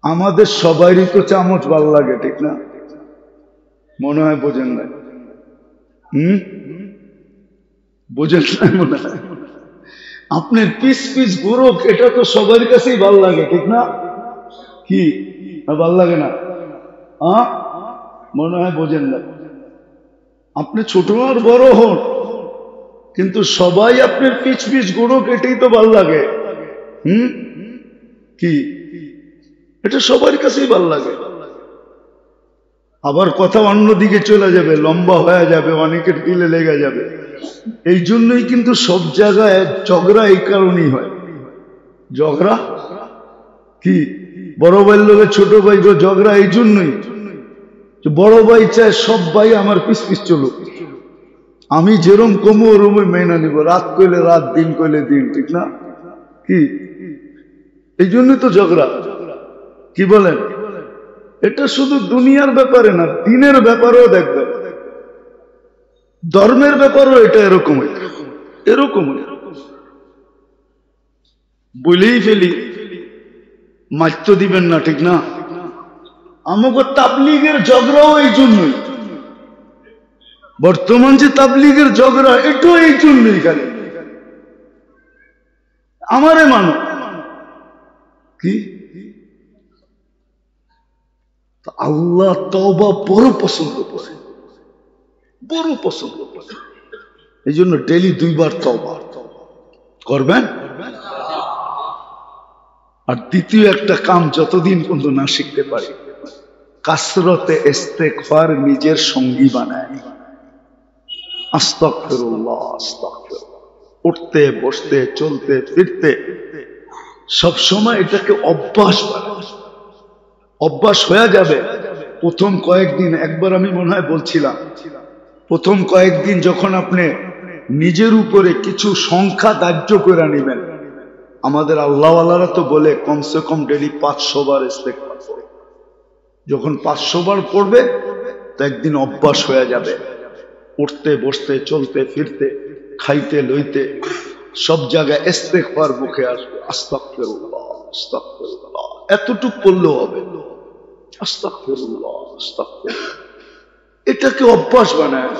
আমাদের সবারই তো চামচ ভাল লাগে, ঠিক না? মনে হয় বোঝেন না। বোঝেন না মনে হয়। আপনার পিস পিস গুরুক এটা তো সবার কাছেই ভাল লাগে, ঠিক না? কি ভাল লাগে না? মনে হয় বোঝেন না। আপনি ছোট আর বড় হন, কিন্তু সবাই আপনার পিস পিস গুরুক এটাই তো ভাল লাগে। কি এটা সবার কাছেই ভাল লাগে। আবার কথা অন্যদিকে চলে যাবে, লম্বা হয়ে যাবে, অনেকের দিলে লেগে যাবে। এই জন্যই কিন্তু সব জায়গায় ঝগড়া এই কারণেই হয়। ঝগড়া কি বড় ভাইয়ের লোকের ছোট ভাই ঝগড়া এই জন্যই, বড় ভাই চায় সব ভাই আমার পিস পিস চলুক, আমি যেরম কমু ওরমই মেনে নিব, রাত কইলে রাত, দিন কইলে দিন, ঠিক না? কি এই জন্যই তো ঝগড়া। কি বলেন? এটা শুধু দুনিয়ার ব্যাপারে না, দিনের ব্যাপারেও দেখবেন, ধর্মের ব্যাপারেও এটা এরকমই এরকমই। বলেই ফেলি, মাত্য দিবেন না, ঠিক না? আমাকে তাবলীগের ঝগড়াও এই জন্যই, বর্তমান যে তাবলীগের ঝগড়া এটাও এই জন্যই। খালি আমারে মানো কি আল্লাহ তওবা বড় পছন্দ করে, বড় পছন্দ করে। এই জন্য ডেইলি 2 বার তওবা করবেন। আর দ্বিতীয় একটা কাম যতদিন পর্যন্ত না শিখতে পারি, কাসরতে ইস্তেগফার নিজের সঙ্গী বানায়। আস্তাগফিরুল্লাহ আস্তাগফিরুল্লাহ, উঠতে বসতে চলতে ফিরতে সব সময় এটাকে অভ্যাস বানায়। অভ্যাস হয়ে যাবে। প্রথম কয়েকদিন, একবার আমি মনে হয় বলছিলাম, প্রথম কয়েকদিন যখন আপনি নিজের উপরে কিছু সংখ্যা ধার্য করে নেবেন, আমাদের আল্লাহওয়ালারা তো বলে কমসে কম ডেলি 500 বার ইস্তেগফার করো। যখন 500 বার পড়বে তো একদিন অভ্যাস হয়ে যাবে। উঠতে বসতে চলতে ফিরতে খাইতে লইতে সব জায়গায় ইস্তেগফার মুখে আসবে। আস্তাগফিরুল্লাহ আস্তাগফিরুল্লাহ এতটুকু পড়লেও হবে। আস্তাগফিরুল্লাহ আস্তাগফিরুল্লাহ, এটাকে অভ্যাস বানায়,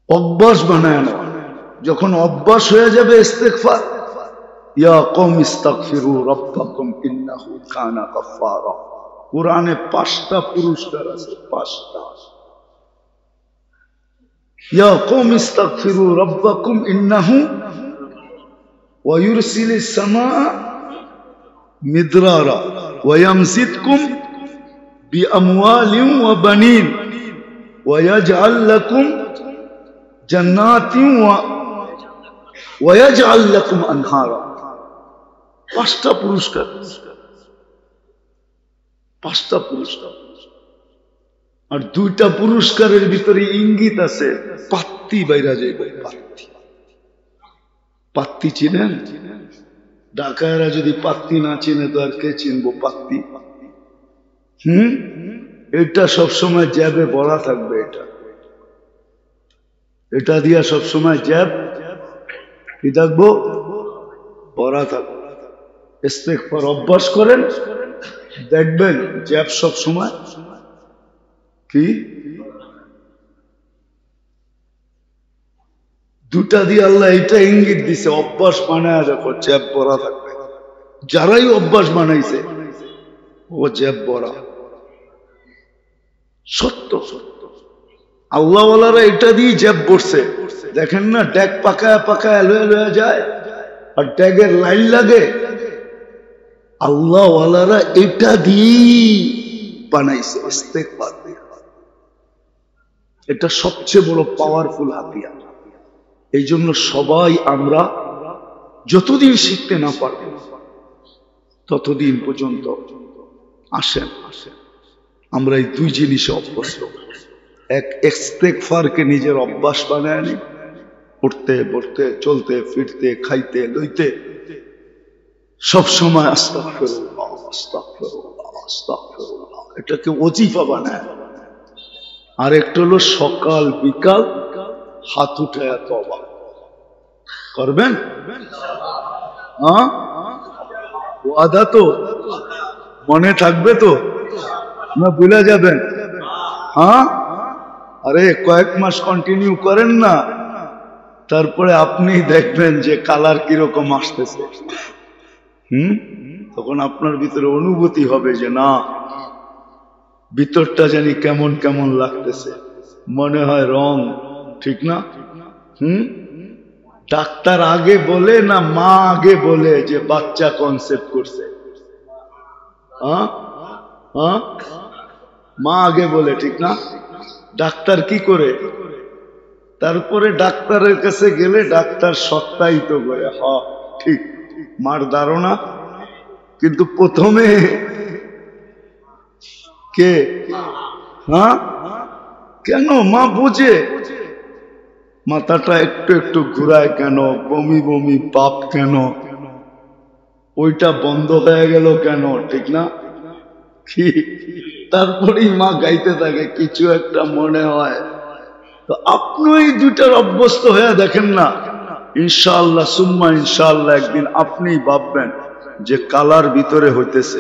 অভ্যাস বানায় না। যখন অভ্যাস হয়ে যাবে ইস্তেগফার, ইয়া কওম ইস্তাগফিরু রাব্বাকুম ইন্নাহু কানা গাফফারা, কোরআনে 5টা পুরস্কার আছে, 5টা। ইয়া কওম ইস্তাগফিরু রাব্বাকুম ইন্নাহু ওয়া ইউরসিলিস সামাআ মিদরারা ওয়া ইয়ামসিদকুম বিআমওয়ালিন ওয়া বানিন ওয়া ইয়াজআল লাকুম জান্নাতিন ওয়া ইয়াজআল লাকুম আনহারা। 5টা পুরস্কার, 5টা পুরস্কার। আর 2টা পুরস্কারের ভিতরে ইঙ্গিত আছে, পাত্তি বাইরা যাইবে। পাত্তি, পাত্তি চিনেন? ঢাকায়রা যদি পাত্তি না চিনে তো আর কে চিনবো পাত্তি? এটা সবসময় জ্যাবে ভরা থাকবে। এটা দিয়া সবসময় জ্যাব কি থাকবো? ভরা থাকবো। ইস্তেগফার অভ্যাস করেন, দেখবেন জ্যাব সবসময় কি 2টা দিয়ে আল্লাহ এটা ইঙ্গিত দিছে, অভ্যাস বানায় দেখো জ্যাব ভরা থাকবে। যারাই অভ্যাস বানাইছে ও জ্যাব ভরা। সত্য সত্য, আল্লাহওয়ালারা এটা দিয়ে জ্যাব পড়ছে। দেখেন না, ড্যাগ পাকায় পাকায় লয়ে লয়ে যায় আর ড্যাগের লাইন লাগে। আল্লাহওয়ালারা এটা দিয়ে বানাইছে ইস্তেগফার। এটা সবচেয়ে বড় পাওয়ারফুল হাতিয়ার। এই জন্য সবাই আমরা যতদিন শিখতে না পারব ততদিন পর্যন্ত আসেন আমরা এই 2 জিনিসে অভ্যস্ত। এক, ইস্তেগফারকে নিজের অভ্যাস বানায় নি, উঠতে বসতে চলতে ফিরতে খাইতে লইতে সব সময় আস্তাগফিরুল্লাহ আস্তাগফিরুল্লাহ আস্তাগফিরুল্লাহ, এটাকে ওজিফা বানায়। আর একটা হলো সকাল বিকাল হাত উঠায়া তওবা করবেন। ওয়াদা তো মনে থাকবে তো না ভুলে যাবেন? হ্যাঁ, আরে কয়েক মাস কন্টিনিউ করেন না, তারপরে আপনি দেখবেন যে কালার কিরকম আসতেছে। তখন আপনার ভিতরে অনুভূতি হবে যে না, ভিতরটা জানি কেমন কেমন লাগতেছে, মনে হয় রং ঠিক না। ডাক্তার আগে বলে না মা আগে বলে যে বাচ্চা কনসেপ্ট করছে? মা আগে বলে ঠিক না। ডাক্তার কি করে? তারপরে ডাক্তারের কাছে গেলে ডাক্তার সত্যায়িত করে ঠিক মার ধারণা। কিন্তু প্রথমে কে? কেন মা বুঝে? মাথাটা একটু একটু ঘুরায় কেন? বমি বমি পাপ কেন? ওইটা বন্ধ হয়ে গেল কেন? ঠিক না। কি তারপরেই মা গাইতে থাকে কিছু একটা মনে হয়। তো আপনি এই দুইটার অভ্যস্ত হয়ে দেখেন না, ইনশাআল্লাহ সুম্মা ইনশাআল্লাহ একদিন আপনি ভাববেন যে কালার ভিতরে হইতেছে।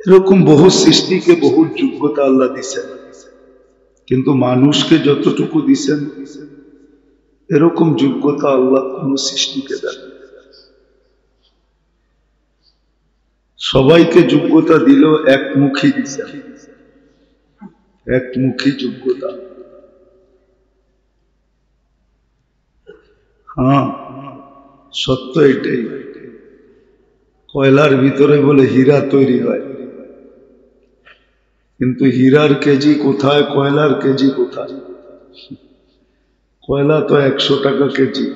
এরকম বহু সৃষ্টিকে বহু যোগ্যতা আল্লাহ দিছেন, কিন্তু মানুষকে যতটুকু দিছেন এরকম যোগ্যতা আল্লাহ কোন সৃষ্টিকে দেন। সবাইকে যোগ্যতা দিল, একমুখী দিছেন, একমুখী যোগ্যতা। সত্য এটাই। কয়লার ভিতরে বলে হীরা তৈরি হয়, কিন্তু হীরার কেজি কোথায়, কয়লার কেজি কোথায়? কয়লা তো 100 টাকা কেজি,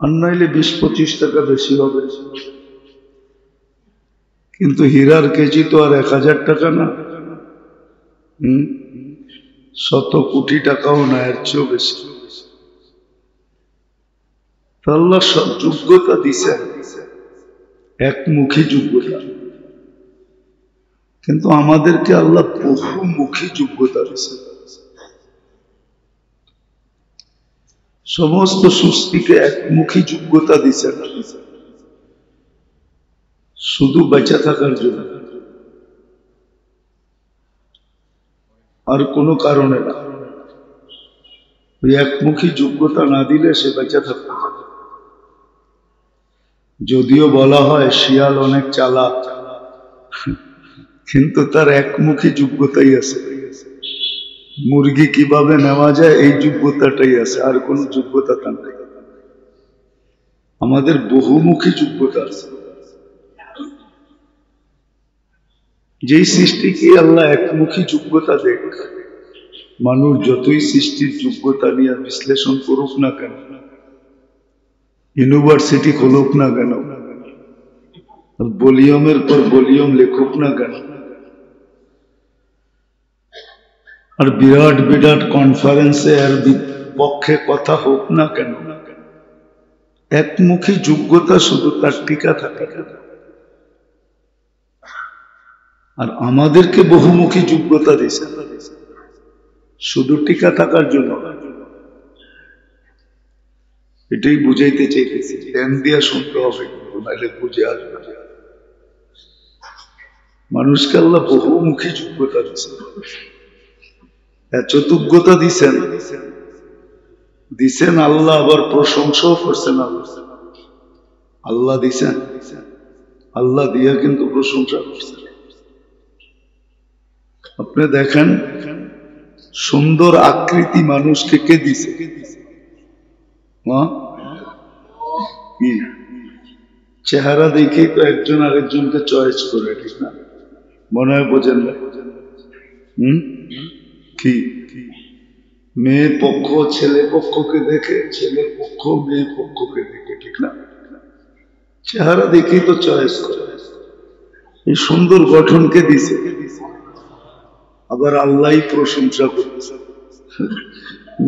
আর নাইলে 20-25 টাকা বেশি হবে, কিন্তু হীরার কেজি তো আর 1000 টাকা না। 100 কোটি টাকাও না, এর চেয়েও বেশি। আল্লাহ সব যোগ্যতা দিছেন, একমুখী যোগ্যতা, কিন্তু আমাদেরকে আল্লাহ বহুমুখী যোগ্যতা দিছেন। সমস্ত সৃষ্টিকে একমুখী যোগ্যতা দিছেন শুধু বেঁচে থাকার জন্য, আর কোনো কারণে না। ওই একমুখী যোগ্যতা না দিলে সে বেঁচে থাকতে পারে। যদিও বলা হয় শিয়াল অনেক চালাক, কিন্তু তার একমুখী যোগ্যতাই আছে। মুরগি কিভাবে নেওয়া যায় এই যোগ্যতাটাই আছে, আর কোনো যোগ্যতা তার নেই। আমাদের বহুমুখী যোগ্যতা আছে। যেই সৃষ্টিকে আল্লাহ একমুখী যোগ্যতা দেখ, মানুষ যতই সৃষ্টির যোগ্যতা নিয়ে বিশ্লেষণ করুক না কেন, ইউনিভার্সিটি খুলুক না কেন, ভলিউমের পর ভলিউম লেখুক না কেন, আর বিরাট বিরাট কনফারেন্সে এর পক্ষে কথা হোক না কেন, একমুখী যোগ্যতা শুধু তার টিকা থাকে। আর আমাদেরকে বহুমুখী যোগ্যতা দিয়েছে শুধু টিকা থাকার জন্য। এটাই বুঝাইতে চাইতেছি, ধ্যান দিয়া শুনতে হবে, নাহলে বুঝে আসবে। মানুষকে আল্লাহ বহুমুখী যোগ্যতা দিয়েছে, এত যোগ্যতা দিছেন দিছেন আল্লাহ, আবার প্রশংসাও করছেন। আল্লাহ দিছেন, আল্লাহ দিয়া কিন্তু প্রশংসা করছেন। আপনি দেখেন সুন্দর আকৃতি মানুষকে কে দিছে? কি চেহারা দেখেই তো একজন আরেকজনকে চয়েস করে, ঠিক না? মনে হয় বোঝেন না? কি মেয়ে পক্ষ ছেলে পক্ষকে দেখে, ছেলে পক্ষ মেয়ে পক্ষকে দেখে, ঠিক না? চেহারা দেখেই তো চয়েস করে। এই সুন্দর গঠনকে দিছে, আবার আল্লাহই প্রশংসা করতেছে,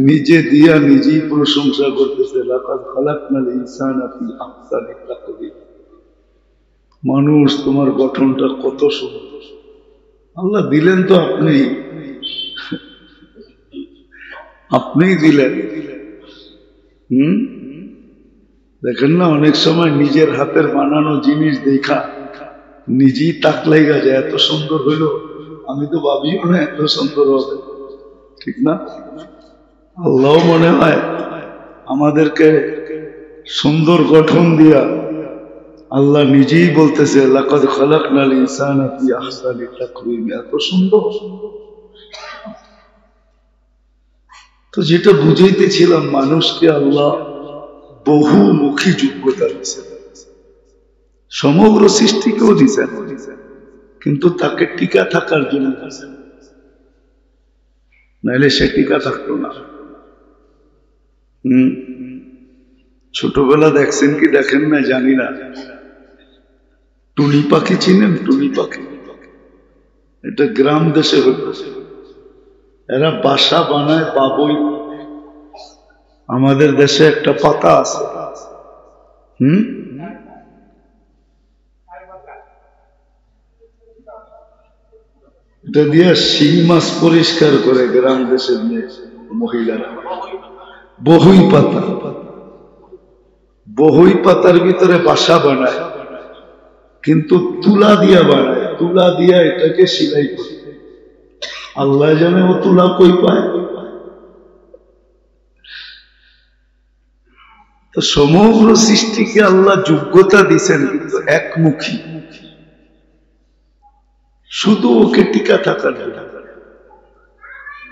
নিজে দিয়া নিজেই প্রশংসা করতেছে। লাকাদ খালাকনাল ইনসানা ফি আহসানি তাকওয়িম। মানুষ তোমার গঠনটা কত সুন্দর। আল্লাহ দিলেন তো আপনিই দিলেন। দেখেন না, অনেক সময় নিজের হাতের বানানো জিনিস দেখা নিজেই তাক লাগা যায়, এত সুন্দর হইল, আমি তো ভাবিও না এত সুন্দর হবে, ঠিক না? আল্লাহ মনে হয় আমাদেরকে সুন্দর গঠন দিয়া আল্লাহ নিজেই বলতেছে, লাকাদ খালাকনাল ইনসানা ফি আহসানি তাকওয়িম, এত সুন্দর। তো যেটা বুঝাইতেছিলাম, মানুষকে আল্লাহ বহুমুখী যোগ্যতা দিয়েছেন, সমগ্র সৃষ্টিকেও দিয়েছেন, কিন্তু তাকে টিকা থাকার জন্য দিয়েছেন, নাইলে সে টিকা থাকতো না। ছোটবেলা দেখছেন কি দেখেন না জানি না, টুনি পাখি চিনেন? টুনি পাখি, এটা গ্রাম দেশে হতো, এরা বাসা বানায় বাবুই। আমাদের দেশে একটা পাতা আছে, এটা দিয়ে শিং মাছ পরিষ্কার করে গ্রাম দেশের মহিলারা। বহুই পাতা, বহুই পাতার ভিতরে বাসা বানায়, কিন্তু তুলা দিয়া বানায়, তুলা দিয়া এটাকে সিলাই করে। আল্লাহ জানে ও তুলা কই পায়। তো সমগ্র সৃষ্টিকে আল্লাহ যোগ্যতা দিছেন, কিন্তু একমুখী, শুধু ওকে টিকা থাকার জন্য।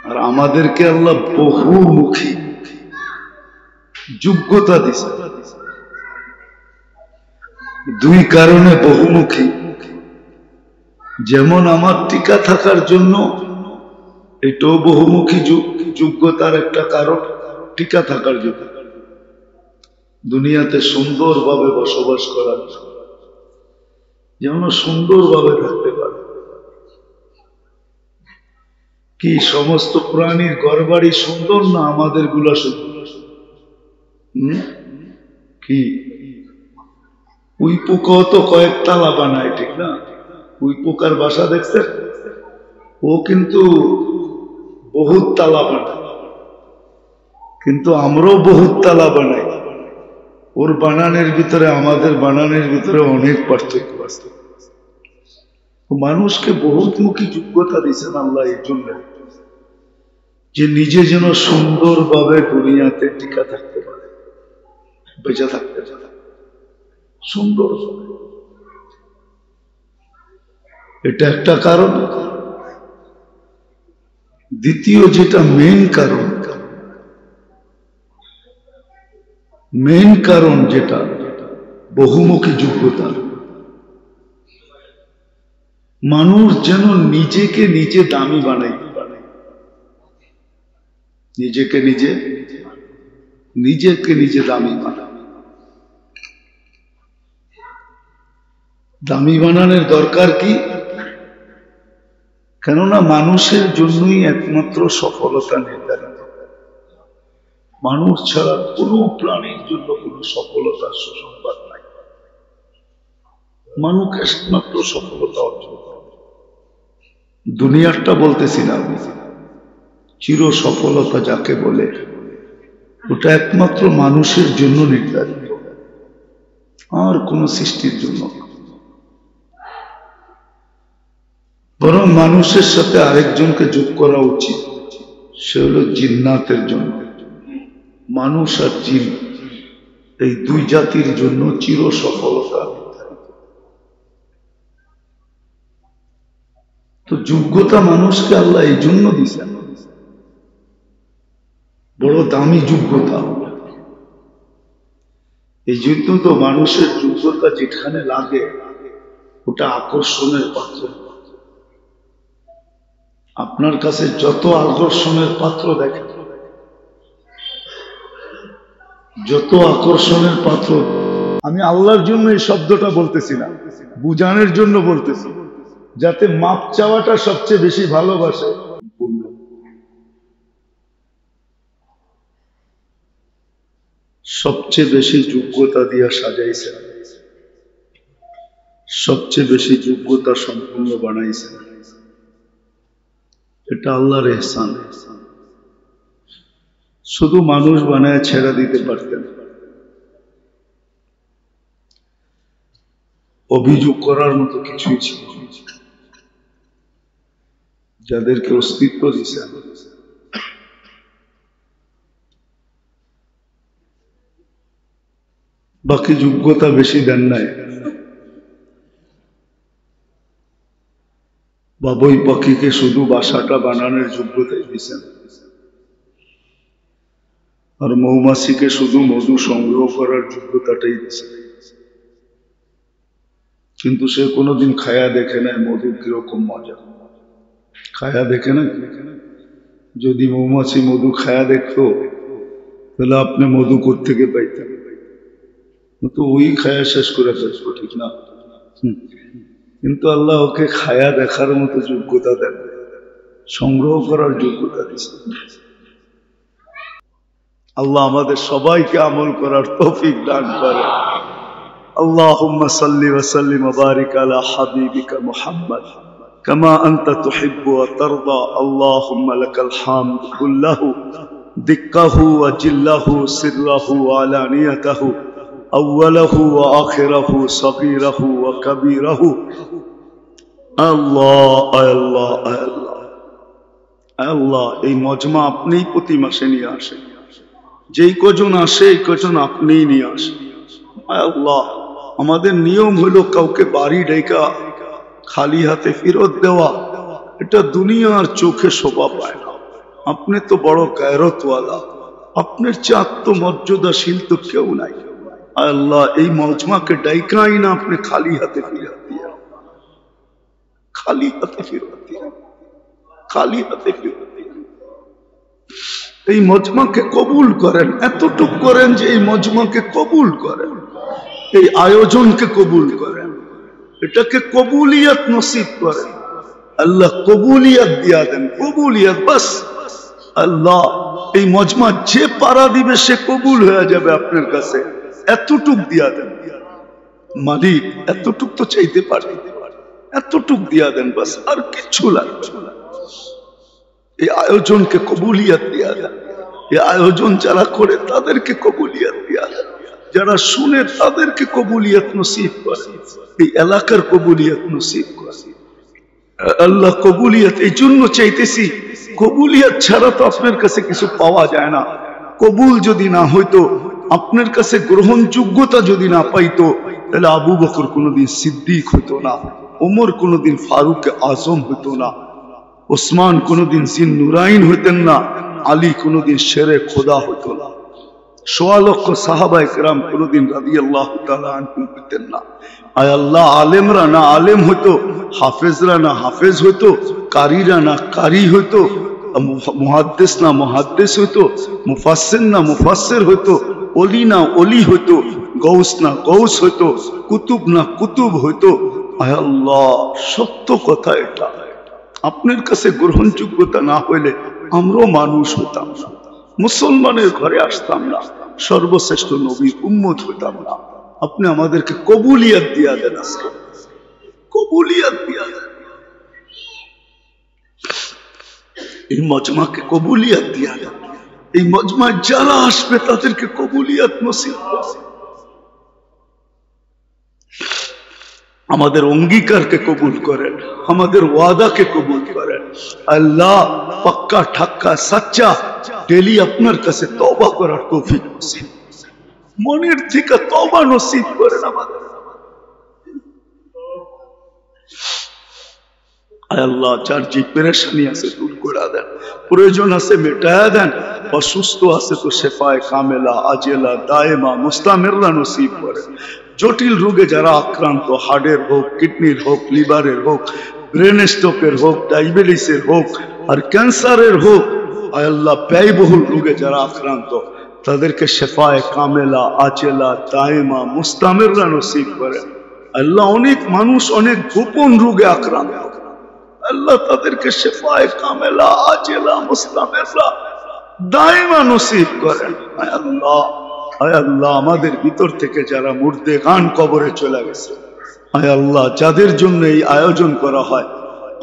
আর আমাদেরকে আল্লাহ বহুমুখী যোগ্যতা দিছেন। দুই কারণে বহুমুখী, যেমন আমার টিকা থাকার জন্য এটাও বহুমুখী যোগ্যতার একটা কারণ, টিকা থাকার জন্য, দুনিয়াতে সুন্দরভাবে বসবাস করার জন্য, যেমন সুন্দরভাবে থাকতে পারে। কি সমস্ত প্রাণীর ঘরবাড়ি সুন্দর না? আমাদের গুলা সুন্দর? কি উই পোকাও তো কয়েক তালা বানায়, ঠিক না? উই পোকার বাসা দেখছেন? ও কিন্তু বহুত তালা বানায়, কিন্তু আমরাও বহুত তালা বানাই। ওর বানানের ভিতরে আমাদের বানানের ভিতরে অনেক পার্থক্য আছে। মানুষকে বহুমুখী যোগ্যতা দিয়েছেন আল্লাহ এই জন্য, যে নিজে যেন সুন্দরভাবে দুনিয়াতে টিকা থাকতে পারে, বেঁচে থাকতে পারে সুন্দর। এটা একটা কারণ। দ্বিতীয় যেটা মেইন কারণ যেটা বহুমুখী যোগ্যতা, মানুষ যেন নিজেকে নিজে দামি বানাইতে পারে, নিজেকে নিজে দামি বানায়। দামি বানানোর দরকার কি? কেননা মানুষের জন্যই একমাত্র সফলতা নির্ধারিত। মানুষ ছাড়া কোনো প্রাণীর জন্য কোনো সফলতার সুসংবাদ নাই। মানুষ একমাত্র সফলতা অর্জন করে। দুনিয়ারটা বলতেছি না আমি, চির সফলতা যাকে বলে, ওটা একমাত্র মানুষের জন্য নির্ধারিত, আর কোন সৃষ্টির জন্য। বরং মানুষের সাথে আরেকজনকে যোগ করা উচিত, সে হলো জিন্নাতের জন্য। মানুষ আর জিন, এই দুই জাতির জন্য চির সফলতা নির্ধারিত। তো যোগ্যতা মানুষকে আল্লাহ এই জন্য দিচ্ছেন, বড় দামি যোগ্যতা। এই জন্য তো মানুষের যোগ্যতা যেখানে লাগে ওটা আকর্ষণের পাত্র। আপনার কাছে যত আকর্ষণের পাত্র দেখেন, যত আকর্ষণের পাত্র, আমি আল্লাহর জন্য এই শব্দটা বলতেছি না, বুঝানোর জন্য বলতেছি, যাতে মাপ চাওয়াটা সবচেয়ে বেশি ভালোবাসে। সবচেয়ে বেশি যোগ্যতা দিয়া সাজাইছেন, সবচেয়ে বেশি যোগ্যতা সম্পূর্ণ বানাইছেন। এটা আল্লাহর ইহসান। শুধু মানুষ বানায় ছেড়ে দিতে পারতেন, অভিযোগ করার মতো কিছুই ছিল না। যাদেরকে অস্তিত্ব দিয়েছেন, বাকি যোগ্যতা বেশি দেন নাই, বাবুই পাখিকে শুধু বাসাটা বানানোর যোগ্যতাই দিয়েছেন, আর মৌমাছিকে শুধু মধু সংগ্রহ করার যোগ্যতাটাই দিয়েছেন। কিন্তু সে কোনোদিন খায়া দেখে নাই মধু কিরকম মজা, খায়া দেখে না। যদি মৌমাছি মধু খায়া দেখতো তাহলে আপনি মধু কোত্থেকে পাইতেন? তো ওই খায়া শেষ করে ফেলবো, ঠিক না? কিন্তু আল্লাহ ওকে খায়া দেখার মতো যোগ্যতা দেন, সংগ্রহ করার যোগ্যতা দিচ্ছেন। আল্লাহ আমাদের সবাইকে আমল করার তৌফিক দান করে। اللهم صل وسلم وبارك على حبيبك محمد كما أنت تحب وترضى. اللهم لك الحمد كله دقه وجله سره وعلانيته أوله وآخره صغيره وكبيره. الله الله الله الله এই মজমা আপনিই প্রতি মাসে নিয়ে আসেন, যেই কজন আসে এই কজন আপনিই নিয়ে আসেন। আল্লাহ আমাদের নিয়ম হলো কাউকে বাড়ি ডেকা খালি হাতে ফেরত দেওয়া, এটা দুনিয়ার চোখে শোভা পায় না। আপনি তো বড় গায়রতওয়ালা, আপনার চেয়ে আত্মমর্যাদাশীল তো কেউ নাই। আল্লাহ এই মজমাকে ডাইকাই না আপনি খালি হাতে ফেরত দিয়ে, খালি হাতে ফেরত দিয়ে, খালি হাতে ফেরত দিয়ে। এই মজমাকে কবুল করেন, এতটুক করেন যে এই মজমাকে কবুল করেন, এই আয়োজনকে কবুল করেন, এটাকে কবুলিয়ত নসিব করেন। আল্লাহ কবুলিয়ত দিয়া দেন, কবুলিয়ত বাস। আল্লাহ এই মজমা যে পারা দিবে সে কবুল হয়ে যাবে আপনার কাছে, এতটুক দিয়া দেন। মালিক এতটুক তো চাইতে পারে, এতটুক দিয়া দেন বাস, আর কিচ্ছু লাগবে না। এই আয়োজনকে কবুলিয়ত দিয়া দেন, এই আয়োজন যারা করে তাদেরকে কবুলিয়ত দিয়া দেন, যারা শুনে তাদেরকে কবুলিয়ত নসিব করে, এই এলাকার কবুলিয়ত নসিব করে। আল্লাহ কবুলিয়ত এই জন্য চাইতেছি, কবুলিয়ত ছাড়া তো আপনার কাছে কিছু পাওয়া যায় না। কবুল যদি না হইতো, আপনার কাছে গ্রহণযোগ্যতা যদি না পাইতো, তাহলে আবু বকর কোনোদিন সিদ্দিক হইতো না, ওমর কোনোদিন ফারুক আজম হইতো না, ওসমান কোনোদিন জিন নুরাইন হইতেন না, আলী কোনোদিন শেরে খোদা হইতো না, সোয়া লক্ষ সাহাবা ইকরাম কোনোদিন রাদিয়াল্লাহু তাআলা আনহুম হইতেন না। আয় আল্লাহ আলেমরা না আলেম হইতো, হাফেজরা না হাফেজ হইতো, কারীরা না কারি হইতো, মুহাদ্দিস না মুহাদ্দিস হইতো, মুফাসসির না মুফাসসির হইতো, ওলি না ওলি হইতো, গৌস না গৌস হইতো, কুতুব না কুতুব হইতো। আয় আল্লাহ সত্য কথা এটা, আপনার কাছে গ্রহণযোগ্যতা না হইলে আমরাও মানুষ হইতাম না, মুসলমানের ঘরে আসতাম না, সর্বশ্রেষ্ঠ নবীর উম্মত হইতাম না। আপনি আমাদেরকে কবুলিয়ত দিয়া দেন, আজকে কবুলিয়ত দিয়া দেন, এই মজমাকে কবুলিয়ত দিয়া দেন। এই মজমায় যারা আসবে তাদেরকে কবুলিয়ত নসিব করেন। আমাদের অঙ্গীকারকে কবুল করেন, আমাদের ওয়াদাকে কবুল করেন। আল্লাহ পাক্কা ঠাক্কা সাচ্চা ডেলি আপনার কাছে তওবা করার তৌফিক নসিব, মনের থেকে তওবা নসিব করেন আমাদের। আল্লাহ যার যে পেরেশানি আছে দূর করে দেন, প্রয়োজন আছে মেটায়া দেন, অসুস্থ আছে তো শেফায়ে কামেলা আজেলা দায়েমা মুস্তামিররা নসিব করেন। জটিল রোগে যারা আক্রান্ত, হার্টের হোক, কিডনির হোক, লিভারের হোক, ব্রেন স্ট্রোকের হোক, ডায়াবেটিসের হোক, আর ক্যান্সারের হোক, আল্লাহ ব্যয়বহুল রোগে যারা আক্রান্ত তাদেরকে শেফায়ে কামেলা আজেলা দায়েমা মুস্তামিররা নসিব করেন। আল্লাহ অনেক মানুষ অনেক গোপন রোগে আক্রান্ত, আল্লাহ তাদেরকে শেফায়ে কামেলা আজেলা মুস্তামিররা দায়েমা নসিব করেন। আল্লাহ আয় আল্লাহ আমাদের ভিতর থেকে যারা মুর্দে গান কবরে চলে গেছে, আয় আল্লাহ যাদের জন্য এই আয়োজন করা হয়,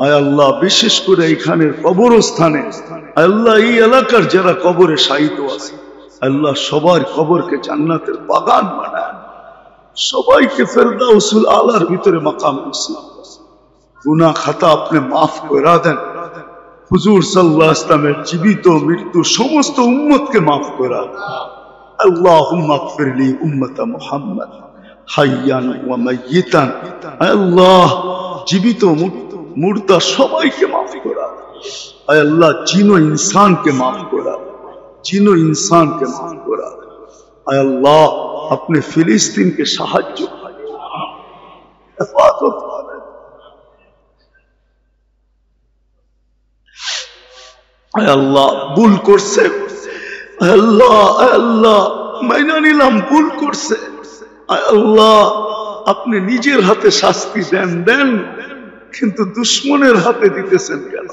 আয় আল্লাহ বিশেষ করে এইখানের কবরস্থানে, আল্লাহ এই এলাকার যারা কবরে শায়িত আছে, আল্লাহ সবার কবরকে জান্নাতের বাগান বানান। সবাইকে ফেরদাউসুল আলার ভিতরে মাকাম নসিব। গুনাহ খাতা আপনি মাফ করে দেন। হুজুর সাল্লাল্লাহু আলাইহি ওয়াসাল্লামের জীবিত মৃত্যু সমস্ত উম্মতকে মাফ করে দেন। আল্লাহুম্মা ইগফির লি উম্মতা মুহাম্মদ হাইয়ান ওয়া মাইয়িতান। আল্লাহ জীবিত মুর্দা সবাইকে মাফ করে দেন। আয় আল্লাহ জিন ও ইনসানকে মাফ করে দেন, জিন ও ইনসানকে মাফ করে দেন। আয় আল্লাহ আপনি ফিলিস্তিনকে সাহায্য করেন, হেফাজত করেন। আয় আল্লাহ ভুল করছে, আল্লাহ আল্লাহ মাইনা নিলাম ভুল করছে। আয় আল্লাহ আপনি নিজের হাতে শাস্তি দেন দেন, কিন্তু দুশ্মনের হাতে দিতেছেন কেন?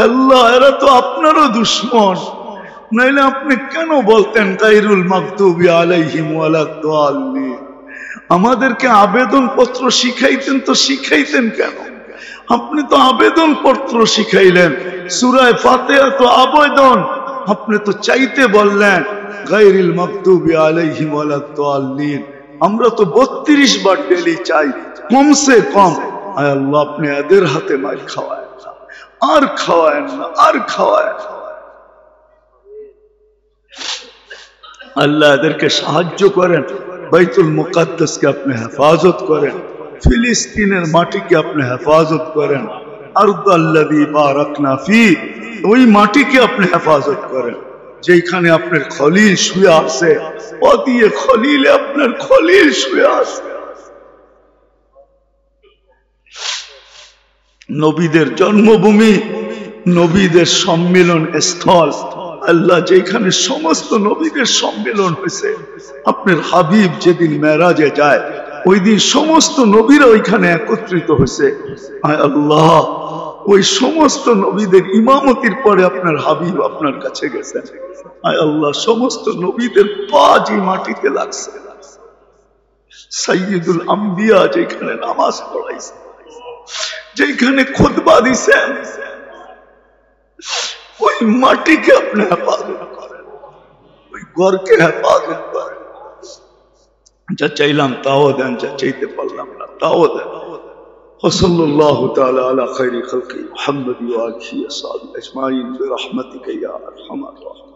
আল্লাহ এরা তো আপনারও দুশ্মন, নাইলে আপনি কেন বলতেন গায়রুল মাগদুবি আলাইহিম ওয়ালাদ-দাল্লিন? আমাদেরকে আবেদন পত্র শিখাইতেন তো শিখাইতেন কেন? আপনি তো আবেদন পত্র শিখাইলেন। সূরা ফাতিহা তো আবেদন, আপনি তো চাইতে বললেন গায়রুল মাগদুবি আলাইহিম ওয়ালাদ-দাল্লিন। আমরা তো 32 বার ডেলি চাই কমসে কম। আয় আল্লাহ আপনি এদের হাতে মার খাওয়ায় না, আর খাওয়ায় না, আর খাওয়ায় না। আল্লাহ এদেরকে সাহায্য করেন, বাইতুল মুকাদ্দাসকে আপনি হেফাজত করেন, ফিলিস্তিনের মাটিকে আপনি হেফাজত করেন, আরদাল্লাযী বারাকনা ফী, ওই মাটিকে আপনি হেফাজত করেন যেখানে আপনার খলিল শুয়ে আছে, ও দিয়ে খলিলে আপনার খলিল শুয়ে আছে। নবীদের জন্মভূমি, নবীদের সম্মিলন স্থল, আল্লাহ যেখানে সমস্ত নবীদের সম্মিলন হয়েছে। আপনার হাবিব যেদিন মেরাজে যায় ওই দিন সমস্ত নবীরা ওইখানে একত্রিত হয়েছে। আয় আল্লাহ ওই সমস্ত নবীদের ইমামতির পরে আপনার হাবিব আপনার কাছে গেছেন। আয় আল্লাহ সমস্ত নবীদের পা যে মাটিতে লাগছে, সাইয়্যিদুল আম্বিয়া যেখানে নামাজ পড়াইছে, যেখানে খুতবা দিছেন, ওই মাটিকে আপনি হেফাজত করেন, ওই ঘরকে হেফাজত করেন। যা চাইলাম তাও দেন, যা চাইতে পারলাম না তাও দেন। ওয়াসাল্লাল্লাহু তাআলা আলা খায়রি খালকি মুহাম্মাদি ওয়া আলিহি ওয়া সাহবিহি আজমাইন বিরহমাতিকা ইয়া আরহামার রাহিমিন।